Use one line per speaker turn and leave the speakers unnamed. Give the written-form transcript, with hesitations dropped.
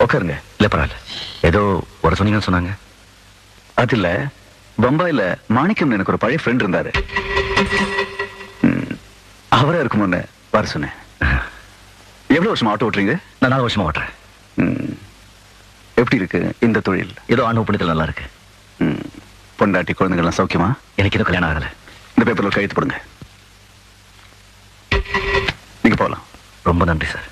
உட்காருங்க.
இல்ல பரவாயில்ல. ஏதோ வர சொன்னீங்கன்னு சொன்னாங்க.
அது இல்ல, பம்பாயில மாணிக்கம் எனக்கு ஒரு பழைய ஃப்ரெண்ட் இருந்தாரு. அவரா இருக்குமோன்னு வர சொன்னேன். எவ்வளவு வருஷமா ஆட்டோ ஓட்டுறீங்க?
நான் 4 வருஷமா ஓட்டுறேன்.
எப்படி இருக்கு இந்த தொழில்?
ஏதோ அனுபவத்தில் நல்லா இருக்கு.
பொண்டாட்டி குழந்தைகள்லாம் சௌக்கியமா?
எனக்கு இன்னும் கல்யாணம் ஆகல.
இந்த பேப்பர்ல கையெழுத்து போடுங்க. நீங்க போகலாம்.
ரொம்ப நன்றி சார்.